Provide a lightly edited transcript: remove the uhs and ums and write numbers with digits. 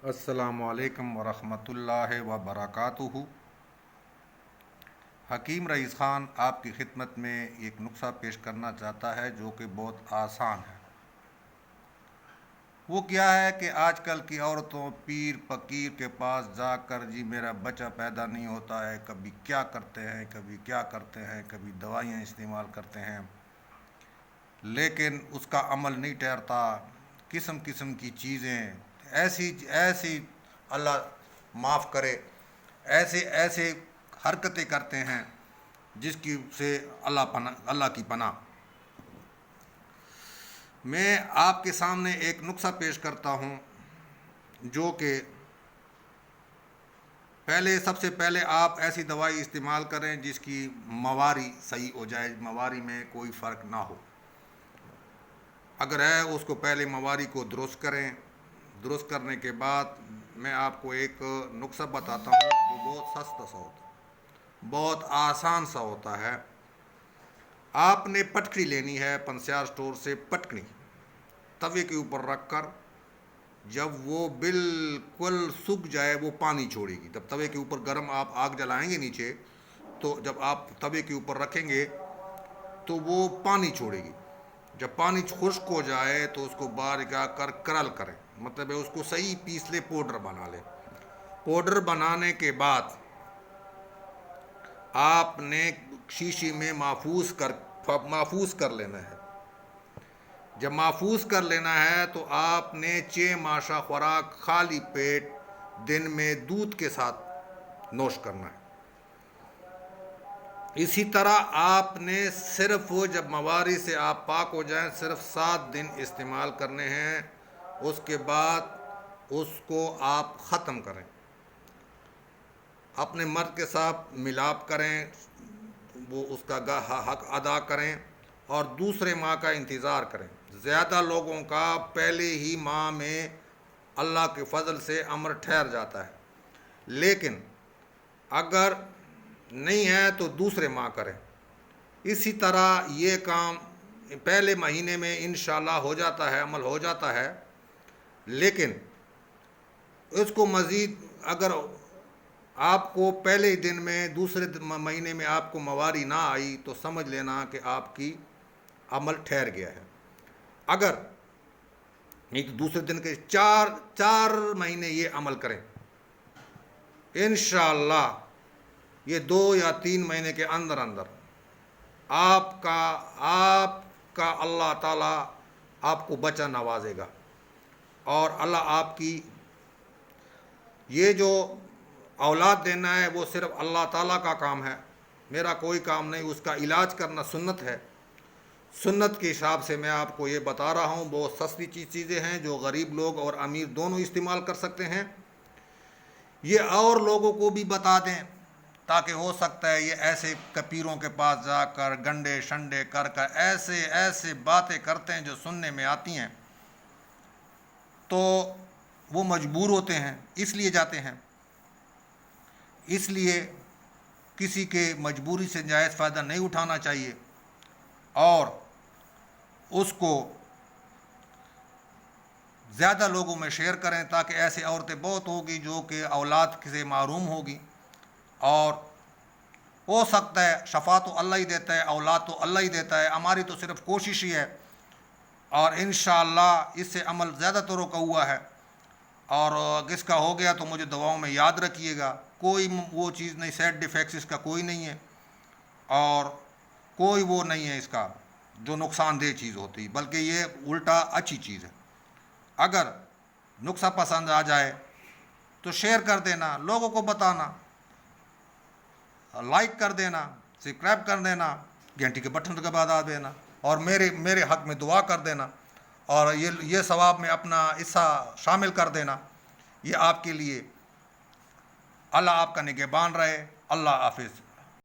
السلام علیکم ورحمۃ اللہ وبرکاتہ۔ حکیم رئیس خان آپ کی خدمت میں ایک نسخہ پیش کرنا چاہتا ہے جو کہ بہت آسان ہے۔ وہ کیا ہے کہ آج کل کی عورتوں پیر فقیر کے پاس جا کر جی میرا بچہ پیدا نہیں ہوتا ہے، کبھی کیا کرتے ہیں کبھی کیا کرتے ہیں، کبھی دوائیاں استعمال کرتے ہیں، لیکن اس کا عمل نہیں ٹھہرتا۔ قسم قسم کی چیزیں ایسی اللہ معاف کرے، ایسے حرکتیں کرتے ہیں جس کی سے اللہ کی پناہ۔ میں آپ کے سامنے ایک نسخہ پیش کرتا ہوں جو کہ سب سے پہلے آپ ایسی دوائی استعمال کریں جس کی مواری صحیح ہو جائے، مواری میں کوئی فرق نہ ہو۔ اگر ہے اس کو پہلے مواری کو درست کریں۔ درست کرنے کے بعد میں آپ کو ایک نسخہ بتاتا ہوں جو بہت سستا سا ہوتا ہے، بہت آسان سا ہوتا ہے۔ آپ نے پٹکڑی لینی ہے پنسیار سٹور سے، پٹکڑی توے کے اوپر رکھ کر جب وہ بالکل سوکھ جائے، وہ پانی چھوڑے گی۔ جب توے کے اوپر گرم آپ آگ جلائیں گے نیچے، تو جب آپ توے کے اوپر رکھیں گے تو وہ پانی چھوڑے گی۔ جب پانی خشک ہو جائے تو اس کو باریک کر کرل کریں، مطلب ہے اس کو صحیح پیس لے، پاؤڈر بنا لیں۔ پاؤڈر بنانے کے بعد آپ نے شیشی میں محفوظ کر لینا ہے۔ جب محفوظ کر لینا ہے تو آپ نے 6 ماشا خوراک خالی پیٹ دن میں دودھ کے ساتھ نوش کرنا ہے۔ اسی طرح آپ نے صرف جب مواری سے آپ پاک ہو جائیں صرف 7 دن استعمال کرنے ہیں، اس کے بعد اس کو آپ ختم کریں۔ اپنے مرد کے ساتھ ملاپ کریں، وہ اس کا حق ادا کریں اور دوسرے ماہ کا انتظار کریں۔ زیادہ لوگوں کا پہلے ہی ماہ میں اللہ کے فضل سے عمر ٹھہر جاتا ہے، لیکن اگر نہیں ہے تو دوسرے ماہ کریں۔ اسی طرح یہ کام پہلے مہینے میں انشاءاللہ ہو جاتا ہے، عمل ہو جاتا ہے، لیکن اس کو مزید اگر آپ کو پہلے دن میں دوسرے مہینے میں آپ کو مواری نہ آئی تو سمجھ لینا کہ آپ کی عمل ٹھہر گیا ہے۔ اگر نہیں تو دوسرے دن کے 4 مہینے یہ عمل کریں، انشاءاللہ یہ 2 یا 3 مہینے کے اندر آپ کا اللہ تعالیٰ آپ کو بچہ نوازے گا، اور اللہ آپ کی یہ جو اولاد دینا ہے وہ صرف اللہ تعالیٰ کا کام ہے، میرا کوئی کام نہیں۔ اس کا علاج کرنا سنت ہے۔ سنت کے حساب سے میں آپ کو یہ بتا رہا ہوں، بہت سستی چیزیں ہیں جو غریب لوگ اور امیر دونوں استعمال کر سکتے ہیں۔ یہ اور لوگوں کو بھی بتا دیں تاکہ ہو سکتا ہے یہ ایسے کپیروں کے پاس جا کر گنڈے شنڈے کر ایسے باتیں کرتے ہیں جو سننے میں آتی ہیں، تو وہ مجبور ہوتے ہیں، اس لیے جاتے ہیں۔ اس لیے کسی کے مجبوری سے جائز فائدہ نہیں اٹھانا چاہیے، اور اس کو زیادہ لوگوں میں شیئر کریں تاکہ ایسی عورتیں بہت ہوگی جو کہ اولاد سے محروم ہوگی، اور ہو سکتا ہے شفا تو اللہ ہی دیتا ہے، اولاد تو اللہ ہی دیتا ہے، ہماری تو صرف کوشش ہی ہے، اور انشاءاللہ اس سے عمل زیادہ تروں کا ہوا ہے۔ اور جس کا ہو گیا تو مجھے دعاؤں میں یاد رکھیے گا۔ کوئی وہ چیز نہیں، سائیڈ ڈیفیکٹس اس کا کوئی نہیں ہے، اور کوئی وہ نہیں ہے اس کا جو نقصان دہ چیز ہوتی، بلکہ یہ الٹا اچھی چیز ہے۔ اگر نسخہ پسند آ جائے تو شیئر کر دینا، لوگوں کو بتانا، لائک کر دینا، سبسکرائب کر دینا، گھنٹی کے بٹن کا دبا دینا، اور میرے حق میں دعا کر دینا، اور یہ ثواب میں اپنا حصہ شامل کر دینا۔ یہ آپ کے لیے، اللہ آپ کا نگہبان رہے۔ اللہ حافظ۔